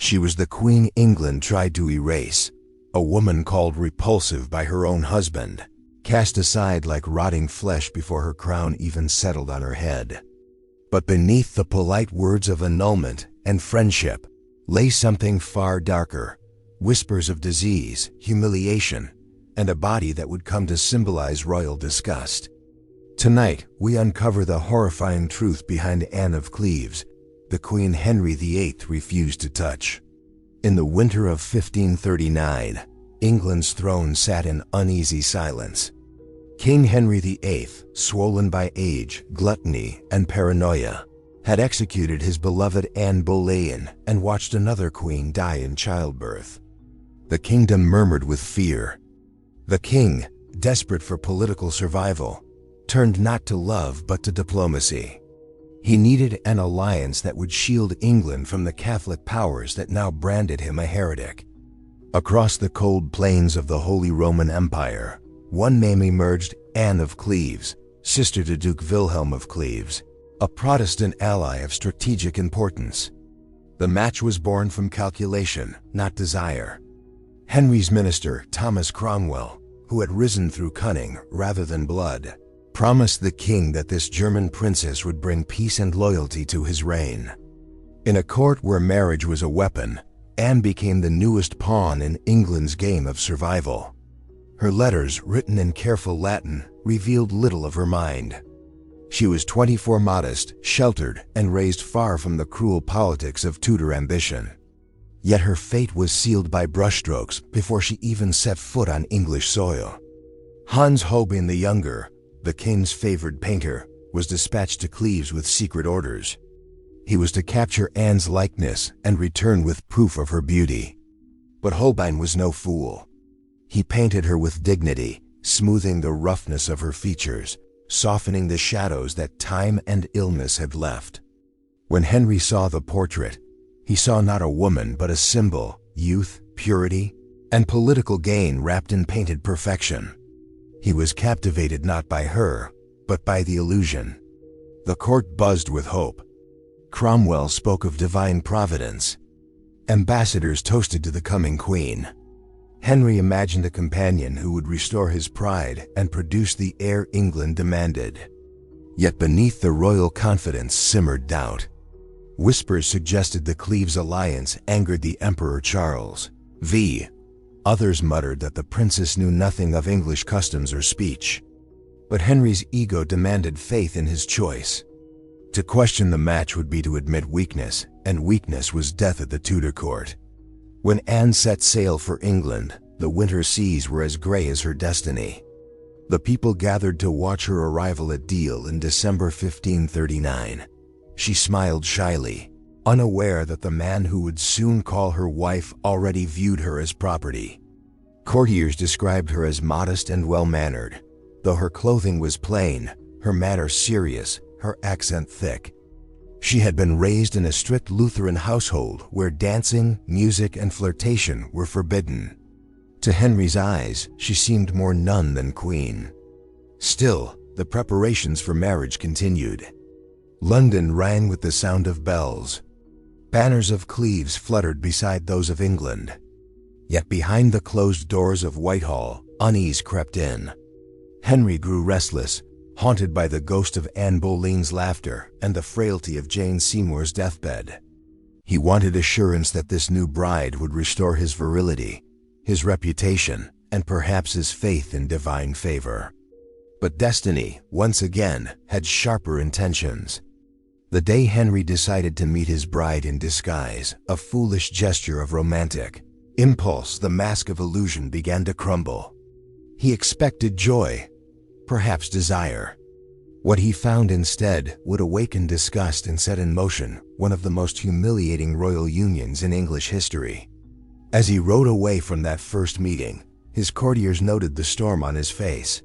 She was the queen England tried to erase, a woman called repulsive by her own husband, cast aside like rotting flesh before her crown even settled on her head. But beneath the polite words of annulment and friendship lay something far darker, whispers of disease, humiliation, and a body that would come to symbolize royal disgust. Tonight, we uncover the horrifying truth behind Anne of Cleves, the Queen Henry VIII refused to touch. In the winter of 1539, England's throne sat in uneasy silence. King Henry VIII, swollen by age, gluttony, and paranoia, had executed his beloved Anne Boleyn and watched another queen die in childbirth. The kingdom murmured with fear. The king, desperate for political survival, turned not to love but to diplomacy. He needed an alliance that would shield England from the Catholic powers that now branded him a heretic. Across the cold plains of the Holy Roman Empire, one name emerged: Anne of Cleves, sister to Duke Wilhelm of Cleves, a Protestant ally of strategic importance. The match was born from calculation, not desire. Henry's minister, Thomas Cromwell, who had risen through cunning rather than blood, promised the king that this German princess would bring peace and loyalty to his reign. In a court where marriage was a weapon, Anne became the newest pawn in England's game of survival. Her letters, written in careful Latin, revealed little of her mind. She was 24, modest, sheltered, and raised far from the cruel politics of Tudor ambition. Yet her fate was sealed by brushstrokes before she even set foot on English soil. Hans Holbein the Younger, the king's favored painter, was dispatched to Cleves with secret orders. He was to capture Anne's likeness and return with proof of her beauty. But Holbein was no fool. He painted her with dignity, smoothing the roughness of her features, softening the shadows that time and illness had left. When Henry saw the portrait, he saw not a woman but a symbol: youth, purity, and political gain wrapped in painted perfection. He was captivated not by her, but by the illusion. The court buzzed with hope. Cromwell spoke of divine providence. Ambassadors toasted to the coming queen. Henry imagined a companion who would restore his pride and produce the heir England demanded. Yet beneath the royal confidence simmered doubt. Whispers suggested the Cleves alliance angered the Emperor Charles V. Others muttered that the princess knew nothing of English customs or speech. But Henry's ego demanded faith in his choice. To question the match would be to admit weakness, and weakness was death at the Tudor court. When Anne set sail for England, the winter seas were as gray as her destiny. The people gathered to watch her arrival at Deal in December 1539. She smiled shyly, unaware that the man who would soon call her wife already viewed her as property. Courtiers described her as modest and well-mannered. Though her clothing was plain, her manner serious, her accent thick. She had been raised in a strict Lutheran household where dancing, music, and flirtation were forbidden. To Henry's eyes, she seemed more nun than queen. Still, the preparations for marriage continued. London rang with the sound of bells. Banners of Cleves fluttered beside those of England. Yet behind the closed doors of Whitehall, unease crept in. Henry grew restless, haunted by the ghost of Anne Boleyn's laughter and the frailty of Jane Seymour's deathbed. He wanted assurance that this new bride would restore his virility, his reputation, and perhaps his faith in divine favor. But destiny, once again, had sharper intentions. The day Henry decided to meet his bride in disguise, a foolish gesture of romantic impulse, the mask of illusion began to crumble. He expected joy, perhaps desire. What he found instead would awaken disgust and set in motion one of the most humiliating royal unions in English history. As he rode away from that first meeting, his courtiers noted the storm on his face.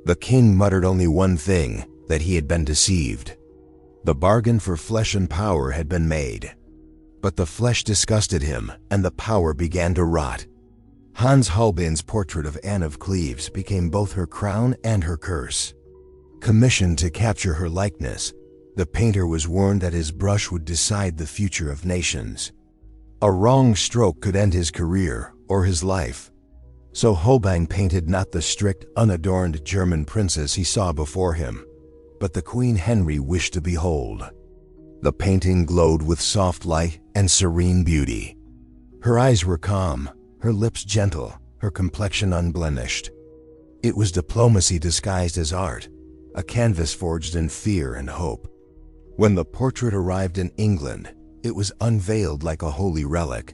The king muttered only one thing: that he had been deceived. The bargain for flesh and power had been made. But the flesh disgusted him, and the power began to rot. Hans Holbein's portrait of Anne of Cleves became both her crown and her curse. Commissioned to capture her likeness, the painter was warned that his brush would decide the future of nations. A wrong stroke could end his career or his life. So Holbein painted not the strict, unadorned German princess he saw before him, but the Queen Henry wished to behold. The painting glowed with soft light and serene beauty. Her eyes were calm, her lips gentle, her complexion unblemished. It was diplomacy disguised as art, a canvas forged in fear and hope. When the portrait arrived in England, it was unveiled like a holy relic.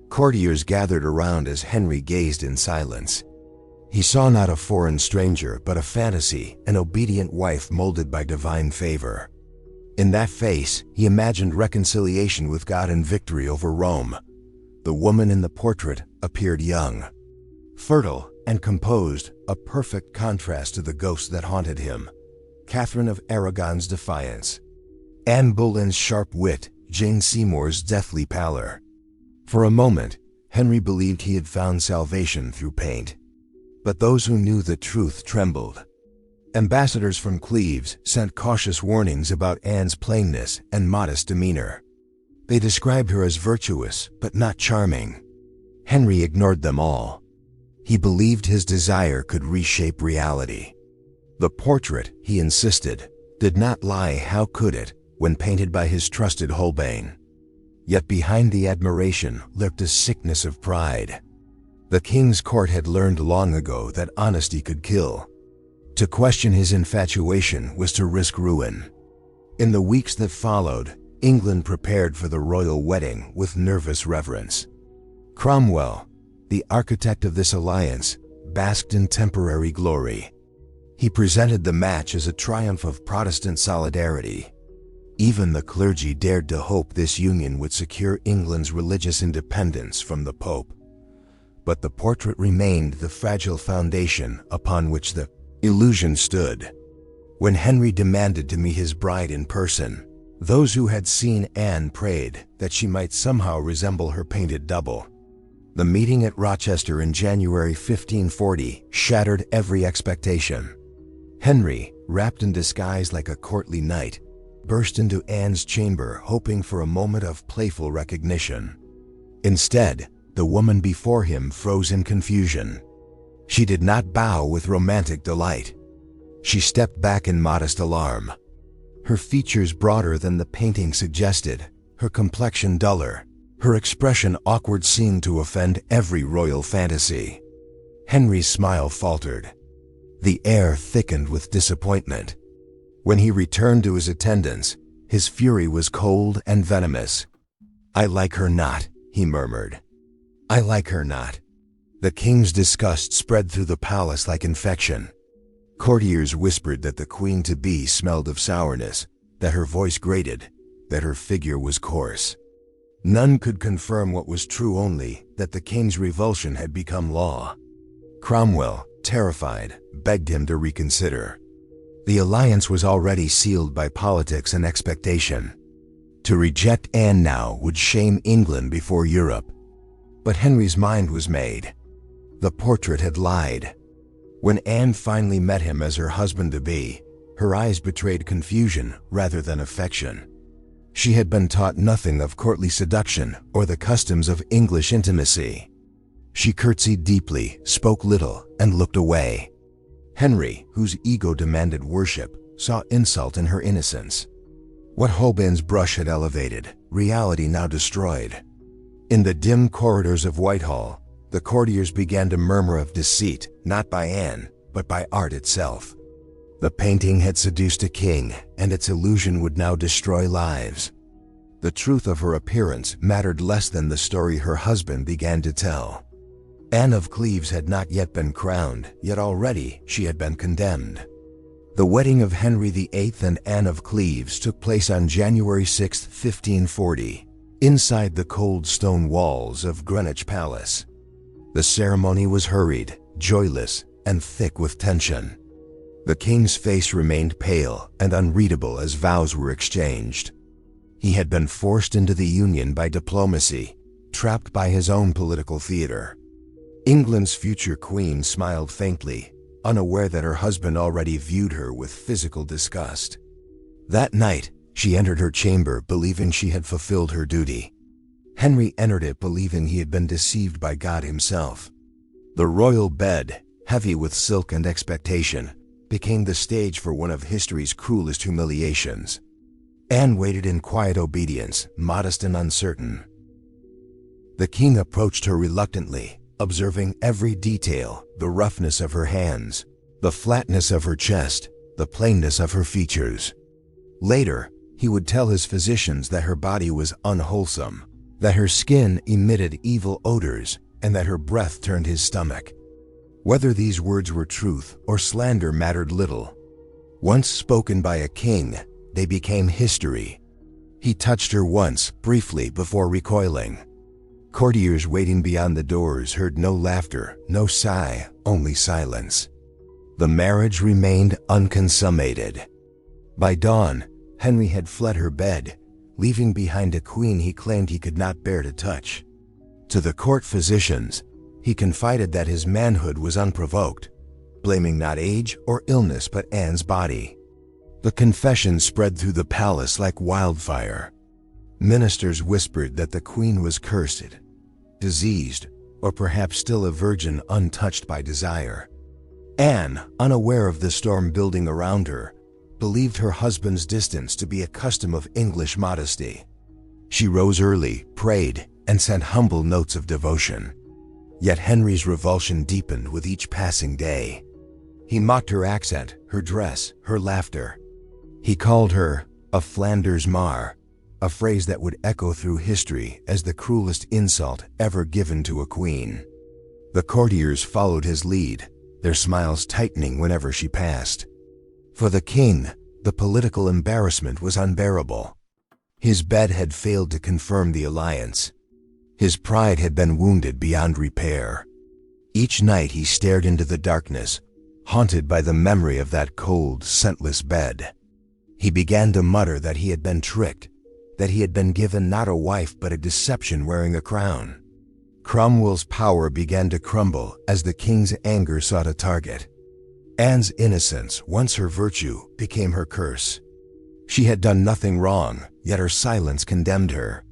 Courtiers gathered around as Henry gazed in silence. He saw not a foreign stranger, but a fantasy, an obedient wife molded by divine favor. In that face, he imagined reconciliation with God and victory over Rome. The woman in the portrait appeared young, fertile, and composed, a perfect contrast to the ghost that haunted him. Catherine of Aragon's defiance, Anne Boleyn's sharp wit, Jane Seymour's deathly pallor. For a moment, Henry believed he had found salvation through paint. But those who knew the truth trembled. Ambassadors from Cleves sent cautious warnings about Anne's plainness and modest demeanor. They described her as virtuous, but not charming. Henry ignored them all. He believed his desire could reshape reality. The portrait, he insisted, did not lie. How could it, when painted by his trusted Holbein? Yet behind the admiration lurked a sickness of pride. The king's court had learned long ago that honesty could kill. To question his infatuation was to risk ruin. In the weeks that followed, England prepared for the royal wedding with nervous reverence. Cromwell, the architect of this alliance, basked in temporary glory. He presented the match as a triumph of Protestant solidarity. Even the clergy dared to hope this union would secure England's religious independence from the Pope. But the portrait remained the fragile foundation upon which the illusion stood. When Henry demanded to meet his bride in person, those who had seen Anne prayed that she might somehow resemble her painted double. The meeting at Rochester in January 1540 shattered every expectation. Henry, wrapped in disguise like a courtly knight, burst into Anne's chamber hoping for a moment of playful recognition. Instead, the woman before him froze in confusion. She did not bow with romantic delight. She stepped back in modest alarm. Her features broader than the painting suggested, her complexion duller, her expression awkward seemed to offend every royal fantasy. Henry's smile faltered. The air thickened with disappointment. When he returned to his attendants, his fury was cold and venomous. "I like her not," he murmured. "I like her not." The king's disgust spread through the palace like infection. Courtiers whispered that the queen-to-be smelled of sourness, that her voice grated, that her figure was coarse. None could confirm what was true, only that the king's revulsion had become law. Cromwell, terrified, begged him to reconsider. The alliance was already sealed by politics and expectation. To reject Anne now would shame England before Europe. But Henry's mind was made. The portrait had lied. When Anne finally met him as her husband-to-be, her eyes betrayed confusion rather than affection. She had been taught nothing of courtly seduction or the customs of English intimacy. She curtsied deeply, spoke little, and looked away. Henry, whose ego demanded worship, saw insult in her innocence. What Holbein's brush had elevated, reality now destroyed. In the dim corridors of Whitehall, the courtiers began to murmur of deceit, not by Anne, but by art itself. The painting had seduced a king, and its illusion would now destroy lives. The truth of her appearance mattered less than the story her husband began to tell. Anne of Cleves had not yet been crowned, yet already she had been condemned. The wedding of Henry VIII and Anne of Cleves took place on January 6, 1540, inside the cold stone walls of Greenwich Palace. The ceremony was hurried, joyless, and thick with tension. The king's face remained pale and unreadable as vows were exchanged. He had been forced into the union by diplomacy, trapped by his own political theater. England's future queen smiled faintly, unaware that her husband already viewed her with physical disgust. That night, she entered her chamber believing she had fulfilled her duty. Henry entered it believing he had been deceived by God himself. The royal bed, heavy with silk and expectation, became the stage for one of history's cruelest humiliations. Anne waited in quiet obedience, modest and uncertain. The king approached her reluctantly, observing every detail: the roughness of her hands, the flatness of her chest, the plainness of her features. Later, he would tell his physicians that her body was unwholesome, that her skin emitted evil odors, and that her breath turned his stomach. Whether these words were truth or slander mattered little. Once spoken by a king, they became history. He touched her once, briefly, before recoiling. Courtiers waiting beyond the doors heard no laughter, no sigh, only silence. The marriage remained unconsummated. By dawn, Henry had fled her bed, leaving behind a queen he claimed he could not bear to touch. To the court physicians, he confided that his manhood was unprovoked, blaming not age or illness but Anne's body. The confession spread through the palace like wildfire. Ministers whispered that the queen was cursed, diseased, or perhaps still a virgin untouched by desire. Anne, unaware of the storm building around her, believed her husband's distance to be a custom of English modesty. She rose early, prayed, and sent humble notes of devotion. Yet Henry's revulsion deepened with each passing day. He mocked her accent, her dress, her laughter. He called her a Flanders Mar, a phrase that would echo through history as the cruelest insult ever given to a queen. The courtiers followed his lead, their smiles tightening whenever she passed. For the king, the political embarrassment was unbearable. His bed had failed to confirm the alliance. His pride had been wounded beyond repair. Each night he stared into the darkness, haunted by the memory of that cold, scentless bed. He began to mutter that he had been tricked, that he had been given not a wife but a deception wearing a crown. Cromwell's power began to crumble as the king's anger sought a target. Anne's innocence, once her virtue, became her curse. She had done nothing wrong, yet her silence condemned her.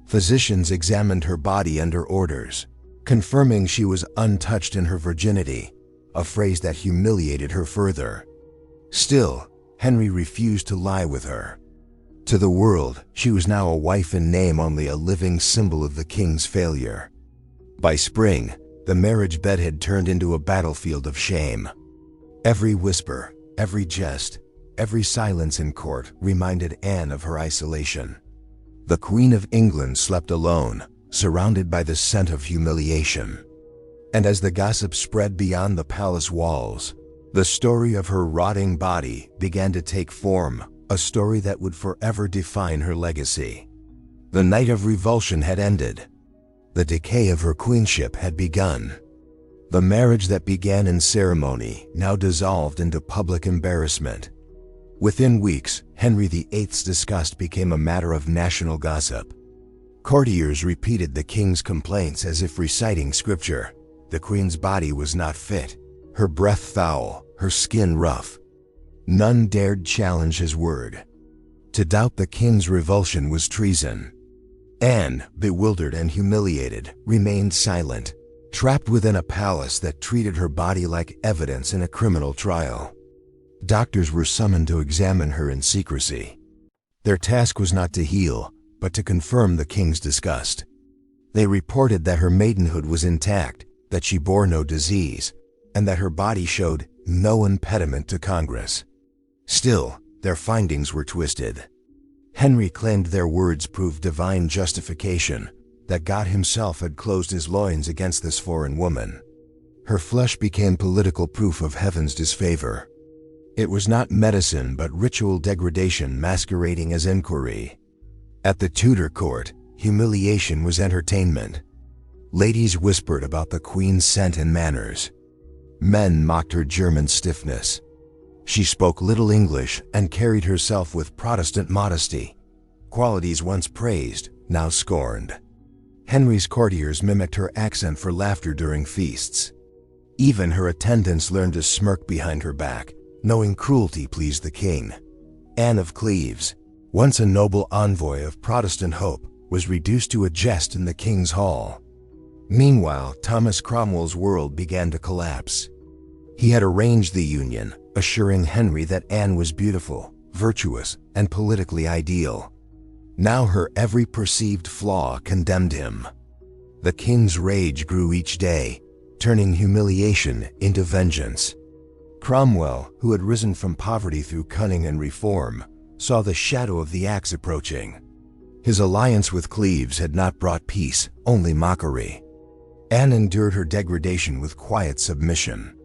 Physicians examined her body under orders, confirming she was untouched in her virginity, a phrase that humiliated her further. Still, Henry refused to lie with her. To the world, she was now a wife in name, only a living symbol of the king's failure. By spring, the marriage bed had turned into a battlefield of shame. Every whisper, every jest, every silence in court reminded Anne of her isolation. The Queen of England slept alone, surrounded by the scent of humiliation. And as the gossip spread beyond the palace walls, the story of her rotting body began to take form, a story that would forever define her legacy. The night of revulsion had ended. The decay of her queenship had begun. The marriage that began in ceremony now dissolved into public embarrassment. Within weeks, Henry VIII's disgust became a matter of national gossip. Courtiers repeated the king's complaints as if reciting scripture. The queen's body was not fit, her breath foul, her skin rough. None dared challenge his word. To doubt the king's revulsion was treason. Anne, bewildered and humiliated, remained silent, trapped within a palace that treated her body like evidence in a criminal trial. Doctors were summoned to examine her in secrecy. Their task was not to heal, but to confirm the king's disgust. They reported that her maidenhood was intact, that she bore no disease, and that her body showed no impediment to Congress. Still, their findings were twisted. Henry claimed their words proved divine justification, that God himself had closed his loins against this foreign woman. Her flesh became political proof of heaven's disfavor. It was not medicine but ritual degradation masquerading as inquiry. At the Tudor court, humiliation was entertainment. Ladies whispered about the queen's scent and manners. Men mocked her German stiffness. She spoke little English and carried herself with Protestant modesty, qualities once praised, now scorned. Henry's courtiers mimicked her accent for laughter during feasts. Even her attendants learned to smirk behind her back, knowing cruelty pleased the king. Anne of Cleves, once a noble envoy of Protestant hope, was reduced to a jest in the king's hall. Meanwhile, Thomas Cromwell's world began to collapse. He had arranged the union, assuring Henry that Anne was beautiful, virtuous, and politically ideal. Now her every perceived flaw condemned him. The king's rage grew each day, turning humiliation into vengeance. Cromwell, who had risen from poverty through cunning and reform, saw the shadow of the axe approaching. His alliance with Cleves had not brought peace, only mockery. Anne endured her degradation with quiet submission.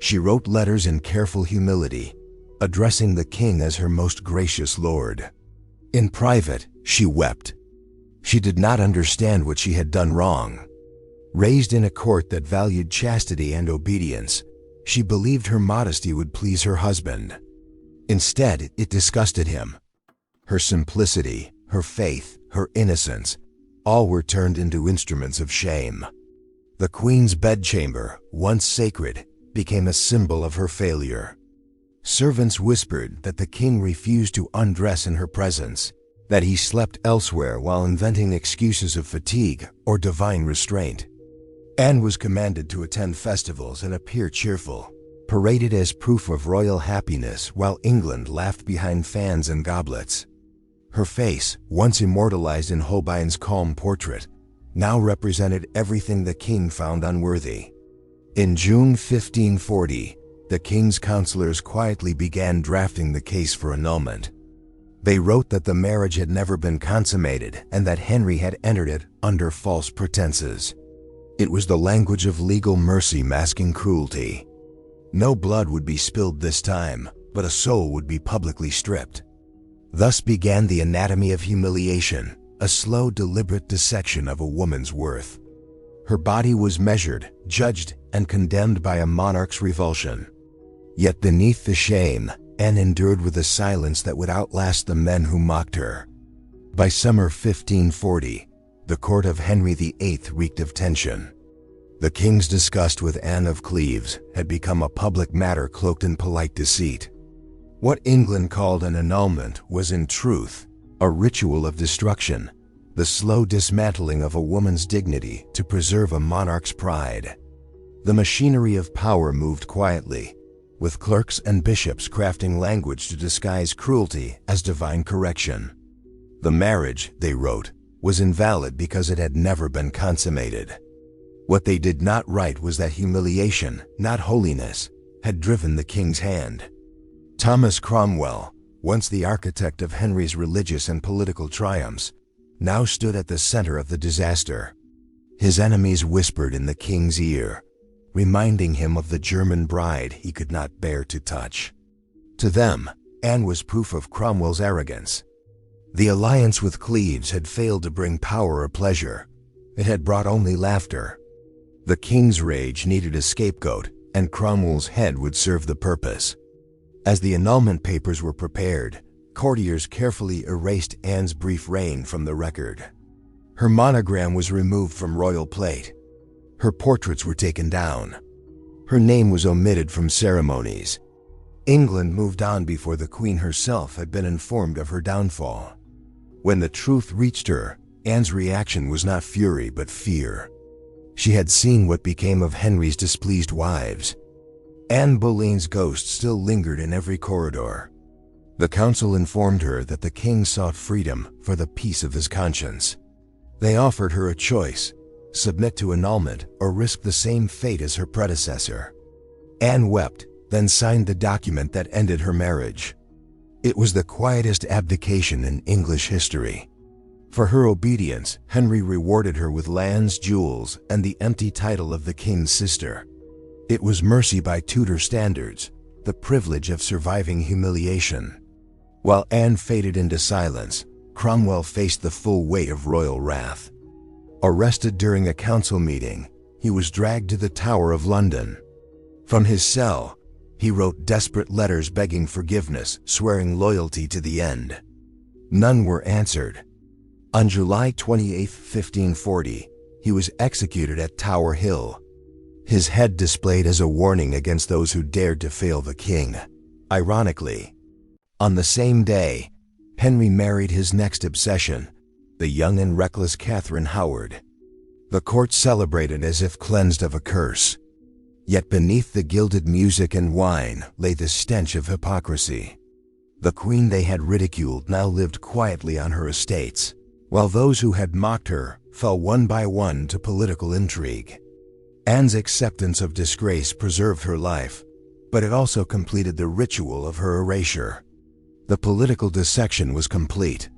She wrote letters in careful humility, addressing the king as her most gracious lord. In private, she wept. She did not understand what she had done wrong. Raised in a court that valued chastity and obedience, she believed her modesty would please her husband. Instead, it disgusted him. Her simplicity, her faith, her innocence, all were turned into instruments of shame. The queen's bedchamber, once sacred, became a symbol of her failure. Servants whispered that the king refused to undress in her presence, that he slept elsewhere while inventing excuses of fatigue or divine restraint. Anne was commanded to attend festivals and appear cheerful, paraded as proof of royal happiness while England laughed behind fans and goblets. Her face, once immortalized in Holbein's calm portrait, now represented everything the king found unworthy. In June 1540, the king's counselors quietly began drafting the case for annulment. They wrote that the marriage had never been consummated and that Henry had entered it under false pretenses. It was the language of legal mercy masking cruelty. No blood would be spilled this time, but a soul would be publicly stripped. Thus began the anatomy of humiliation, a slow, deliberate dissection of a woman's worth. Her body was measured, judged, and condemned by a monarch's revulsion. Yet beneath the shame, Anne endured with a silence that would outlast the men who mocked her. By summer 1540, the court of Henry VIII reeked of tension. The king's disgust with Anne of Cleves had become a public matter cloaked in polite deceit. What England called an annulment was in truth a ritual of destruction, the slow dismantling of a woman's dignity to preserve a monarch's pride. The machinery of power moved quietly, with clerks and bishops crafting language to disguise cruelty as divine correction. The marriage, they wrote, was invalid because it had never been consummated. What they did not write was that humiliation, not holiness, had driven the king's hand. Thomas Cromwell, once the architect of Henry's religious and political triumphs, now stood at the center of the disaster. His enemies whispered in the king's ear, reminding him of the German bride he could not bear to touch. To them, Anne was proof of Cromwell's arrogance. The alliance with Cleves had failed to bring power or pleasure. It had brought only laughter. The king's rage needed a scapegoat, and Cromwell's head would serve the purpose. As the annulment papers were prepared, courtiers carefully erased Anne's brief reign from the record. Her monogram was removed from royal plate. Her portraits were taken down. Her name was omitted from ceremonies. England moved on before the Queen herself had been informed of her downfall. When the truth reached her, Anne's reaction was not fury but fear. She had seen what became of Henry's displeased wives. Anne Boleyn's ghost still lingered in every corridor. The council informed her that the king sought freedom for the peace of his conscience. They offered her a choice: submit to annulment or risk the same fate as her predecessor. Anne wept, then signed the document that ended her marriage. It was the quietest abdication in English history. For her obedience, Henry rewarded her with lands, jewels, and the empty title of the king's sister. It was mercy by Tudor standards, the privilege of surviving humiliation. While Anne faded into silence, Cromwell faced the full weight of royal wrath. Arrested during a council meeting, he was dragged to the Tower of London. From his cell, he wrote desperate letters begging forgiveness, swearing loyalty to the end. None were answered. On July 28, 1540, he was executed at Tower Hill, his head displayed as a warning against those who dared to fail the king. Ironically, on the same day, Henry married his next obsession, the young and reckless Catherine Howard. The court celebrated as if cleansed of a curse. Yet beneath the gilded music and wine lay the stench of hypocrisy. The queen they had ridiculed now lived quietly on her estates, while those who had mocked her fell one by one to political intrigue. Anne's acceptance of disgrace preserved her life, but it also completed the ritual of her erasure. The political dissection was complete.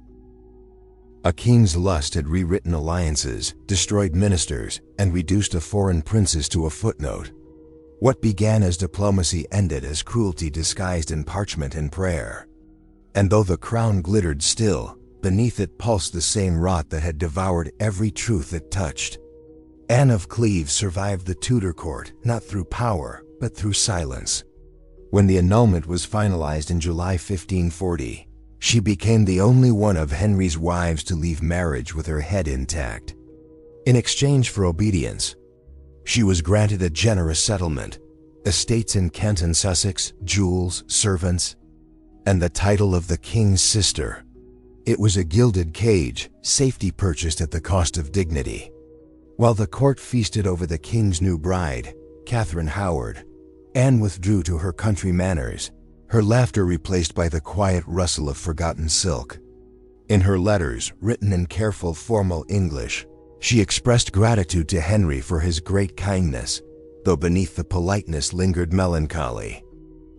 A king's lust had rewritten alliances, destroyed ministers, and reduced a foreign princess to a footnote. What began as diplomacy ended as cruelty disguised in parchment and prayer. And though the crown glittered still, beneath it pulsed the same rot that had devoured every truth it touched. Anne of Cleves survived the Tudor court not through power, but through silence. When the annulment was finalized in July 1540, she became the only one of Henry's wives to leave marriage with her head intact. In exchange for obedience, she was granted a generous settlement, estates in Kent and Sussex, jewels, servants, and the title of the king's sister. It was a gilded cage, safety purchased at the cost of dignity. While the court feasted over the king's new bride, Catherine Howard, Anne withdrew to her country manners, her laughter replaced by the quiet rustle of forgotten silk. In her letters, written in careful formal English, she expressed gratitude to Henry for his great kindness, though beneath the politeness lingered melancholy.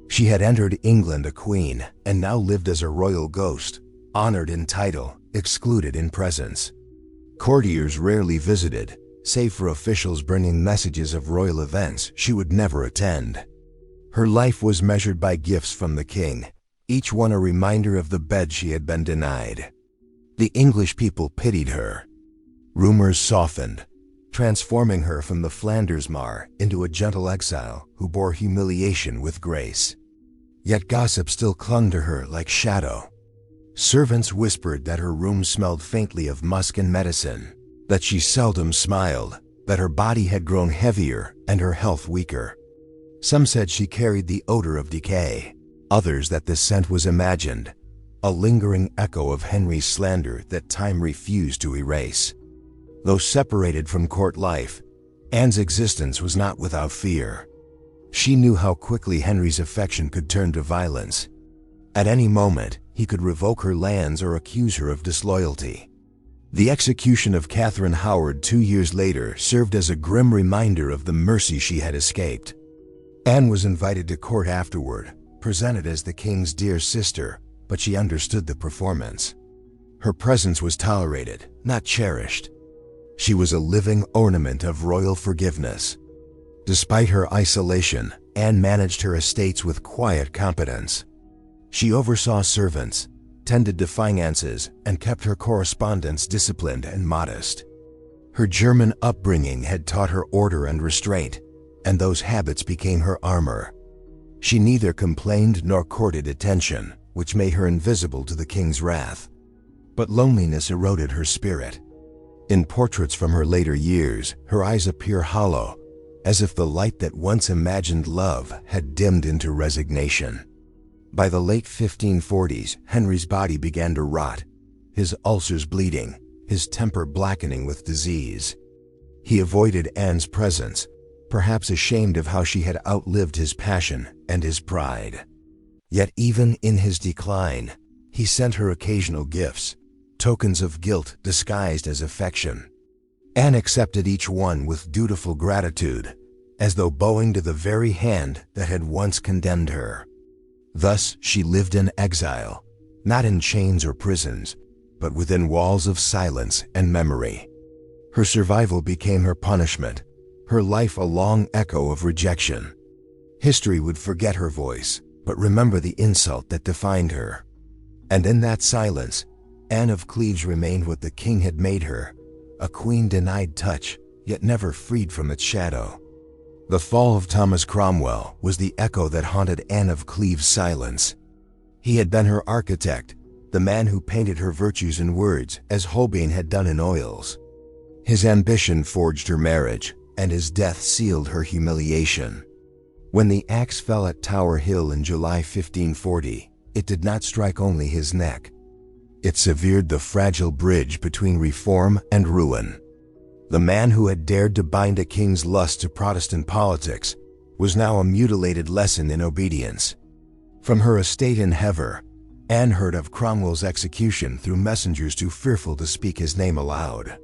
She had entered England a queen, and now lived as a royal ghost, honored in title, excluded in presence. Courtiers rarely visited, save for officials bringing messages of royal events she would never attend. Her life was measured by gifts from the king, each one a reminder of the bed she had been denied. The English people pitied her. Rumors softened, transforming her from the Flanders Mar into a gentle exile who bore humiliation with grace. Yet gossip still clung to her like shadow. Servants whispered that her room smelled faintly of musk and medicine, that she seldom smiled, that her body had grown heavier and her health weaker. Some said she carried the odor of decay, others that the scent was imagined, a lingering echo of Henry's slander that time refused to erase. Though separated from court life, Anne's existence was not without fear. She knew how quickly Henry's affection could turn to violence. At any moment, he could revoke her lands or accuse her of disloyalty. The execution of Catherine Howard 2 years later served as a grim reminder of the mercy she had escaped. Anne was invited to court afterward, presented as the king's dear sister, but she understood the performance. Her presence was tolerated, not cherished. She was a living ornament of royal forgiveness. Despite her isolation, Anne managed her estates with quiet competence. She oversaw servants, tended to finances, and kept her correspondence disciplined and modest. Her German upbringing had taught her order and restraint, and those habits became her armor. She neither complained nor courted attention, which made her invisible to the king's wrath. But loneliness eroded her spirit. In portraits from her later years, her eyes appear hollow, as if the light that once imagined love had dimmed into resignation. By the late 1540s, Henry's body began to rot, his ulcers bleeding, his temper blackening with disease. He avoided Anne's presence, perhaps ashamed of how she had outlived his passion and his pride. Yet even in his decline, he sent her occasional gifts, tokens of guilt disguised as affection. Anne accepted each one with dutiful gratitude, as though bowing to the very hand that had once condemned her. Thus she lived in exile, not in chains or prisons, but within walls of silence and memory. Her survival became her punishment, her life a long echo of rejection. History would forget her voice, but remember the insult that defined her. And in that silence, Anne of Cleves remained what the king had made her, a queen denied touch, yet never freed from its shadow. The fall of Thomas Cromwell was the echo that haunted Anne of Cleves' silence. He had been her architect, the man who painted her virtues in words as Holbein had done in oils. His ambition forged her marriage, and his death sealed her humiliation. When the axe fell at Tower Hill in July 1540, it did not strike only his neck. It severed the fragile bridge between reform and ruin. The man who had dared to bind a king's lust to Protestant politics was now a mutilated lesson in obedience. From her estate in Hever, Anne heard of Cromwell's execution through messengers too fearful to speak his name aloud.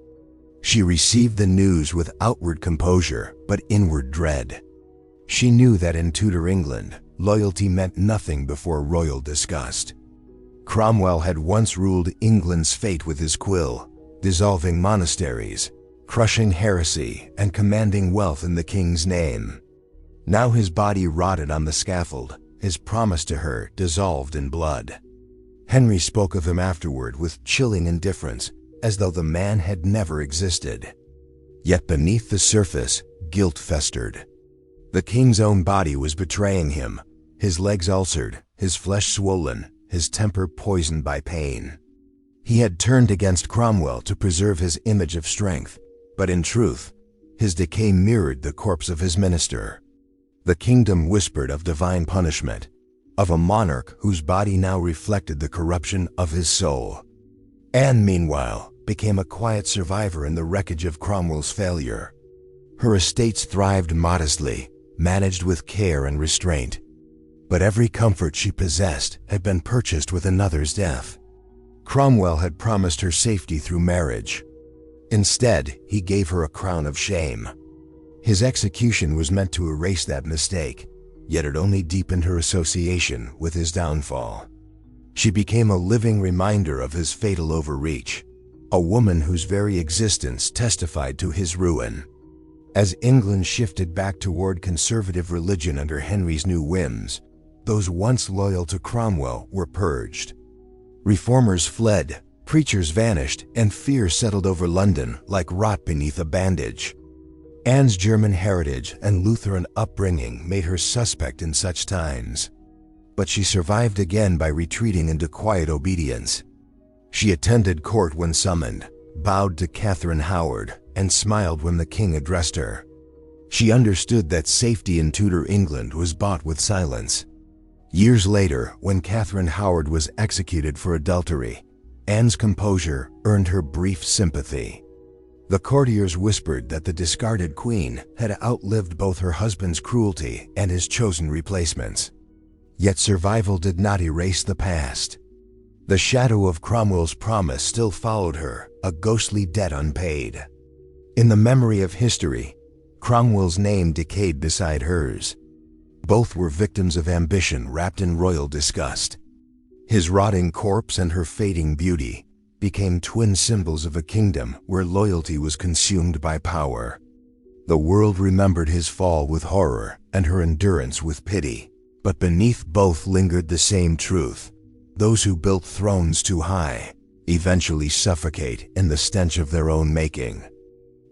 She received the news with outward composure but inward dread. She knew that in Tudor England, loyalty meant nothing before royal disgust. Cromwell had once ruled England's fate with his quill, dissolving monasteries, crushing heresy, and commanding wealth in the king's name. Now his body rotted on the scaffold, his promise to her dissolved in blood. Henry spoke of him afterward with chilling indifference, as though the man had never existed. Yet beneath the surface, guilt festered. The king's own body was betraying him, his legs ulcered, his flesh swollen, his temper poisoned by pain. He had turned against Cromwell to preserve his image of strength, but in truth, his decay mirrored the corpse of his minister. The kingdom whispered of divine punishment, of a monarch whose body now reflected the corruption of his soul. Anne, meanwhile, became a quiet survivor in the wreckage of Cromwell's failure. Her estates thrived modestly, managed with care and restraint. But every comfort she possessed had been purchased with another's death. Cromwell had promised her safety through marriage. Instead, he gave her a crown of shame. His execution was meant to erase that mistake, yet it only deepened her association with his downfall. She became a living reminder of his fatal overreach, a woman whose very existence testified to his ruin. As England shifted back toward conservative religion under Henry's new whims, those once loyal to Cromwell were purged. Reformers fled, preachers vanished, and fear settled over London like rot beneath a bandage. Anne's German heritage and Lutheran upbringing made her suspect in such times. But she survived again by retreating into quiet obedience. She attended court when summoned, bowed to Catherine Howard, and smiled when the king addressed her. She understood that safety in Tudor England was bought with silence. Years later, when Catherine Howard was executed for adultery, Anne's composure earned her brief sympathy. The courtiers whispered that the discarded queen had outlived both her husband's cruelty and his chosen replacements. Yet survival did not erase the past. The shadow of Cromwell's promise still followed her, a ghostly debt unpaid. In the memory of history, Cromwell's name decayed beside hers. Both were victims of ambition wrapped in royal disgust. His rotting corpse and her fading beauty became twin symbols of a kingdom where loyalty was consumed by power. The world remembered his fall with horror and her endurance with pity, but beneath both lingered the same truth. Those who built thrones too high eventually suffocate in the stench of their own making.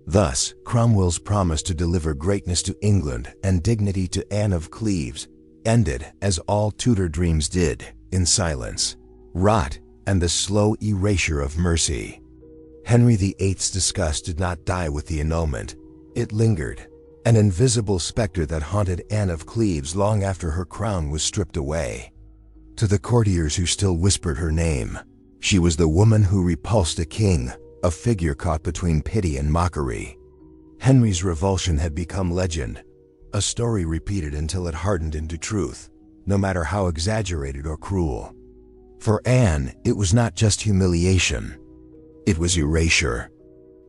Thus, Cromwell's promise to deliver greatness to England and dignity to Anne of Cleves ended, as all Tudor dreams did, in silence, rot, and the slow erasure of mercy. Henry VIII's disgust did not die with the annulment. It lingered, an invisible specter that haunted Anne of Cleves long after her crown was stripped away. To the courtiers who still whispered her name, she was the woman who repulsed a king, a figure caught between pity and mockery. Henry's revulsion had become legend, a story repeated until it hardened into truth, no matter how exaggerated or cruel. For Anne, it was not just humiliation, it was erasure.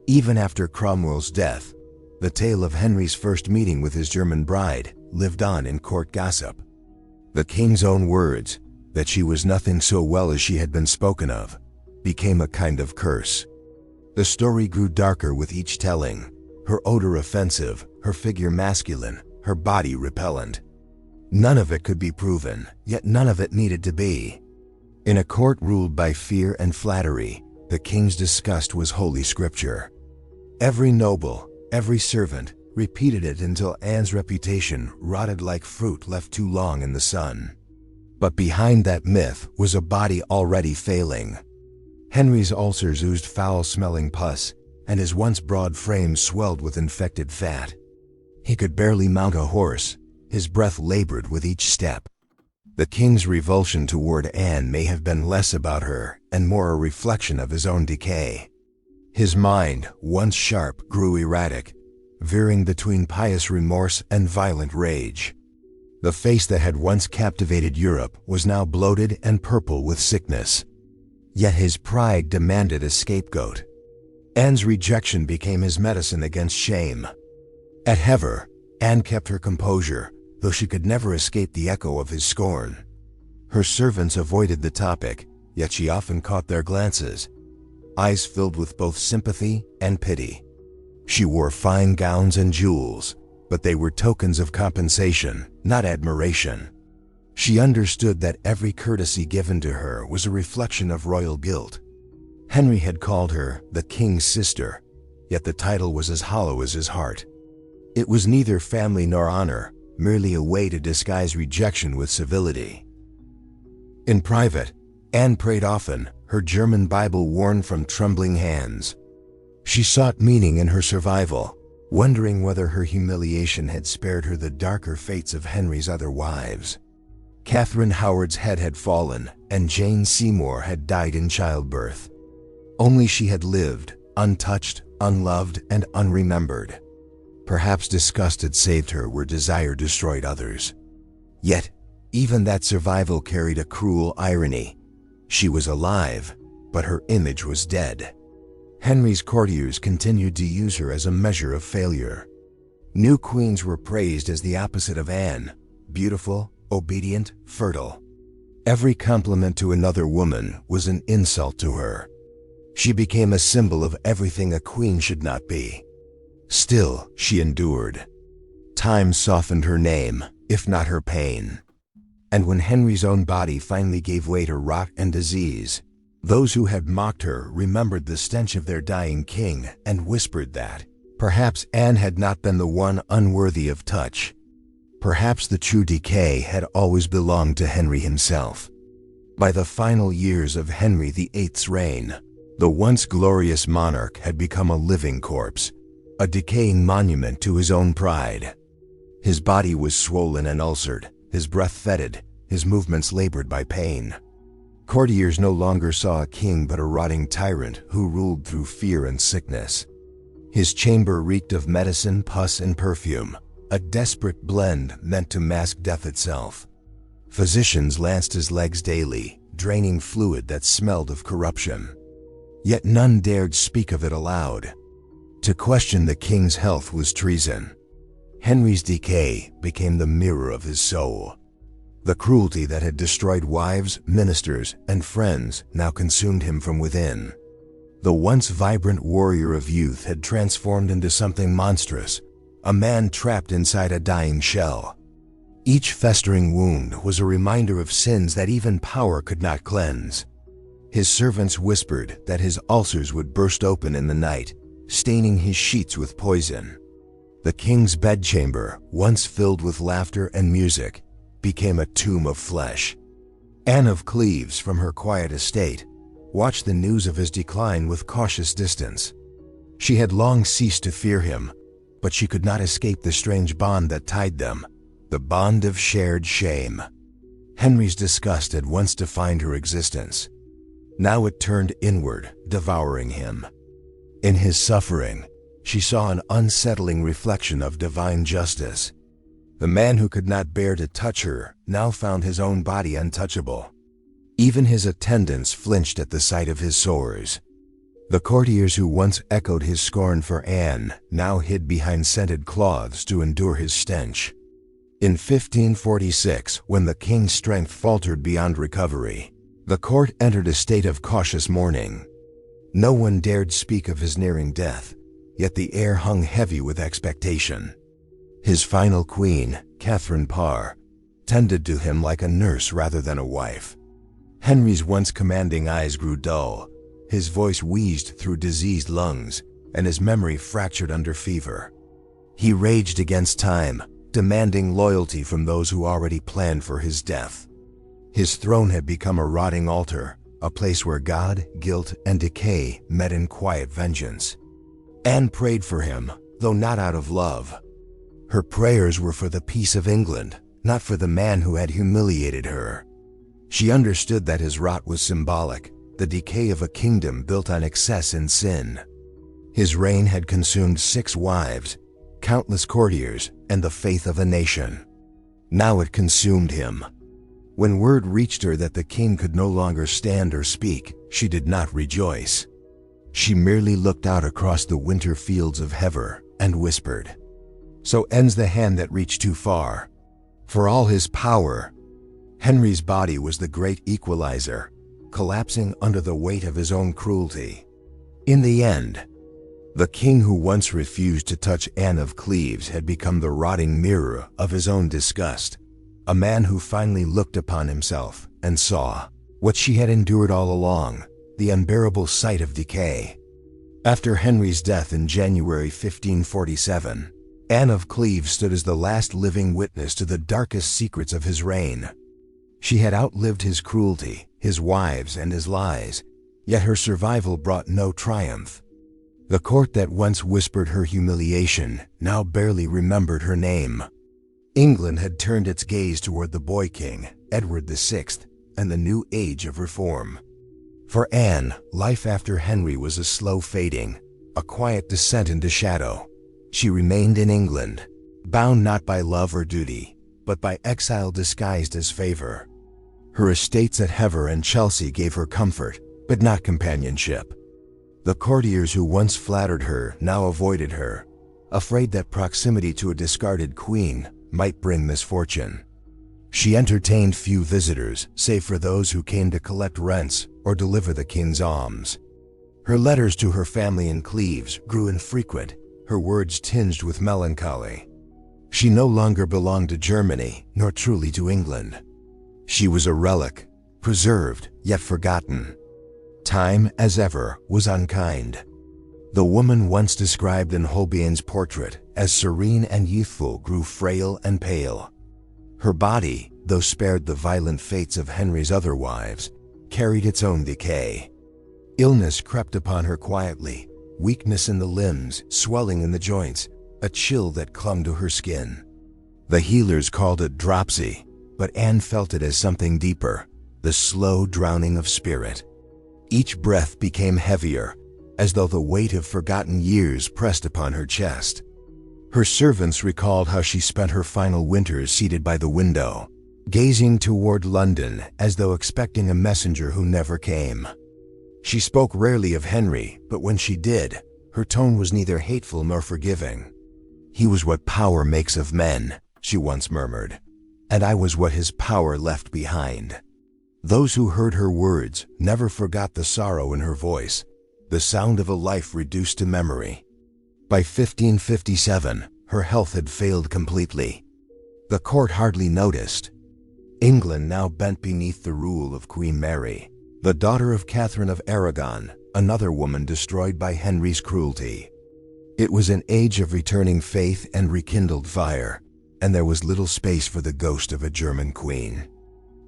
Even after Cromwell's death, the tale of Henry's first meeting with his German bride lived on in court gossip. The king's own words, that she was nothing so well as she had been spoken of, became a kind of curse. The story grew darker with each telling, her odor offensive, her figure masculine, her body repellent. None of it could be proven, yet none of it needed to be. In a court ruled by fear and flattery, the king's disgust was holy scripture. Every noble, every servant, repeated it until Anne's reputation rotted like fruit left too long in the sun. But behind that myth was a body already failing. Henry's ulcers oozed foul-smelling pus, and his once broad frame swelled with infected fat. He could barely mount a horse, his breath labored with each step. The king's revulsion toward Anne may have been less about her and more a reflection of his own decay. His mind, once sharp, grew erratic, veering between pious remorse and violent rage. The face that had once captivated Europe was now bloated and purple with sickness. Yet his pride demanded a scapegoat. Anne's rejection became his medicine against shame. At Hever, Anne kept her composure, though she could never escape the echo of his scorn. Her servants avoided the topic, yet she often caught their glances, eyes filled with both sympathy and pity. She wore fine gowns and jewels, but they were tokens of compensation, not admiration. She understood that every courtesy given to her was a reflection of royal guilt. Henry had called her the king's sister, yet the title was as hollow as his heart. It was neither family nor honor, merely a way to disguise rejection with civility. In private, Anne prayed often, her German Bible worn from trembling hands. She sought meaning in her survival, wondering whether her humiliation had spared her the darker fates of Henry's other wives. Catherine Howard's head had fallen, and Jane Seymour had died in childbirth. Only she had lived, untouched, unloved, and unremembered. Perhaps disgust had saved her where desire destroyed others. Yet, even that survival carried a cruel irony. She was alive, but her image was dead. Henry's courtiers continued to use her as a measure of failure. New queens were praised as the opposite of Anne: beautiful, obedient, fertile. Every compliment to another woman was an insult to her. She became a symbol of everything a queen should not be. Still, she endured. Time softened her name, if not her pain. And when Henry's own body finally gave way to rot and disease, those who had mocked her remembered the stench of their dying king and whispered that perhaps Anne had not been the one unworthy of touch. Perhaps the true decay had always belonged to Henry himself. By the final years of Henry VIII's reign, the once glorious monarch had become a living corpse, a decaying monument to his own pride. His body was swollen and ulcered, his breath fetid, his movements labored by pain. Courtiers no longer saw a king but a rotting tyrant who ruled through fear and sickness. His chamber reeked of medicine, pus, and perfume, a desperate blend meant to mask death itself. Physicians lanced his legs daily, draining fluid that smelled of corruption. Yet none dared speak of it aloud. To question the king's health was treason. Henry's decay became the mirror of his soul. The cruelty that had destroyed wives, ministers, and friends now consumed him from within. The once vibrant warrior of youth had transformed into something monstrous, a man trapped inside a dying shell. Each festering wound was a reminder of sins that even power could not cleanse. His servants whispered that his ulcers would burst open in the night, staining his sheets with poison. The king's bedchamber, once filled with laughter and music, became a tomb of flesh. Anne of Cleves, from her quiet estate, watched the news of his decline with cautious distance. She had long ceased to fear him, but she could not escape the strange bond that tied them, the bond of shared shame. Henry's disgust had once defined her existence. Now it turned inward, devouring him. In his suffering, she saw an unsettling reflection of divine justice. The man who could not bear to touch her now found his own body untouchable. Even his attendants flinched at the sight of his sores. The courtiers who once echoed his scorn for Anne now hid behind scented cloths to endure his stench. In 1546, when the king's strength faltered beyond recovery, the court entered a state of cautious mourning. No one dared speak of his nearing death, yet the air hung heavy with expectation. His final queen, Catherine Parr, tended to him like a nurse rather than a wife. Henry's once commanding eyes grew dull, his voice wheezed through diseased lungs, and his memory fractured under fever. He raged against time, demanding loyalty from those who already planned for his death. His throne had become a rotting altar, a place where God, guilt, and decay met in quiet vengeance. Anne prayed for him, though not out of love. Her prayers were for the peace of England, not for the man who had humiliated her. She understood that his rot was symbolic, the decay of a kingdom built on excess and sin. His reign had consumed 6 wives, countless courtiers, and the faith of a nation. Now it consumed him. When word reached her that the king could no longer stand or speak, she did not rejoice. She merely looked out across the winter fields of Hever and whispered, "So ends the hand that reached too far." For all his power, Henry's body was the great equalizer, collapsing under the weight of his own cruelty. In the end, the king who once refused to touch Anne of Cleves had become the rotting mirror of his own disgust, a man who finally looked upon himself and saw what she had endured all along, the unbearable sight of decay. After Henry's death in January 1547, Anne of Cleves stood as the last living witness to the darkest secrets of his reign. She had outlived his cruelty, his wives, and his lies, yet her survival brought no triumph. The court that once whispered her humiliation now barely remembered her name. England had turned its gaze toward the boy king, Edward VI, and the new age of reform. For Anne, life after Henry was a slow fading, a quiet descent into shadow. She remained in England, bound not by love or duty, but by exile disguised as favor. Her estates at Hever and Chelsea gave her comfort, but not companionship. The courtiers who once flattered her now avoided her, afraid that proximity to a discarded queen might bring misfortune. She entertained few visitors, save for those who came to collect rents or deliver the king's alms. Her letters to her family in Cleves grew infrequent, her words tinged with melancholy. She no longer belonged to Germany, nor truly to England. She was a relic, preserved yet forgotten. Time, as ever, was unkind. The woman once described in Holbein's portrait as serene and youthful grew frail and pale. Her body, though spared the violent fates of Henry's other wives, carried its own decay. Illness crept upon her quietly, weakness in the limbs, swelling in the joints, a chill that clung to her skin. The healers called it dropsy, but Anne felt it as something deeper, the slow drowning of spirit. Each breath became heavier, as though the weight of forgotten years pressed upon her chest. Her servants recalled how she spent her final winters seated by the window, gazing toward London as though expecting a messenger who never came. She spoke rarely of Henry, but when she did, her tone was neither hateful nor forgiving. "He was what power makes of men," she once murmured, "and I was what his power left behind." Those who heard her words never forgot the sorrow in her voice, the sound of a life reduced to memory. By 1557, her health had failed completely. The court hardly noticed. England now bent beneath the rule of Queen Mary, the daughter of Catherine of Aragon, another woman destroyed by Henry's cruelty. It was an age of returning faith and rekindled fire, and there was little space for the ghost of a German queen.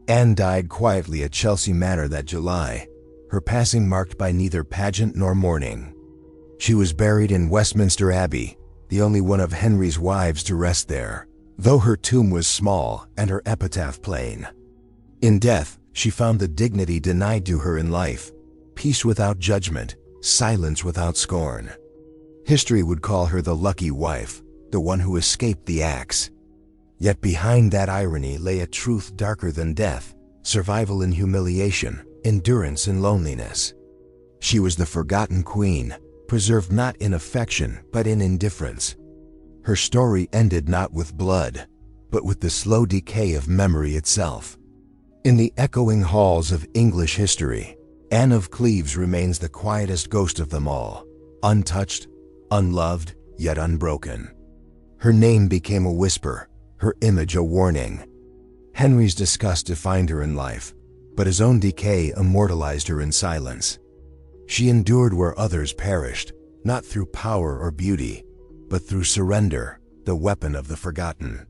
Anne died quietly at Chelsea Manor that July, her passing marked by neither pageant nor mourning. She was buried in Westminster Abbey, the only one of Henry's wives to rest there, though her tomb was small and her epitaph plain. In death, she found the dignity denied to her in life, peace without judgment, silence without scorn. History would call her the lucky wife, the one who escaped the axe. Yet behind that irony lay a truth darker than death, survival in humiliation, endurance in loneliness. She was the forgotten queen, preserved not in affection but in indifference. Her story ended not with blood, but with the slow decay of memory itself. In the echoing halls of English history, Anne of Cleves remains the quietest ghost of them all, untouched, unloved, yet unbroken. Her name became a whisper, her image a warning. Henry's disgust defined her in life, but his own decay immortalized her in silence. She endured where others perished, not through power or beauty, but through surrender, the weapon of the forgotten.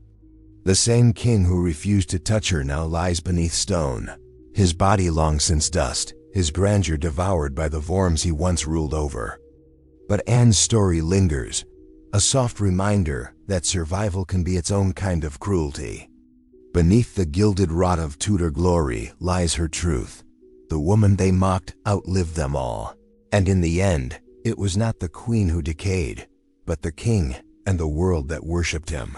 The same king who refused to touch her now lies beneath stone, his body long since dust, his grandeur devoured by the worms he once ruled over. But Anne's story lingers, a soft reminder that survival can be its own kind of cruelty. Beneath the gilded rod of Tudor glory lies her truth. The woman they mocked outlived them all. And in the end, it was not the queen who decayed, but the king and the world that worshipped him.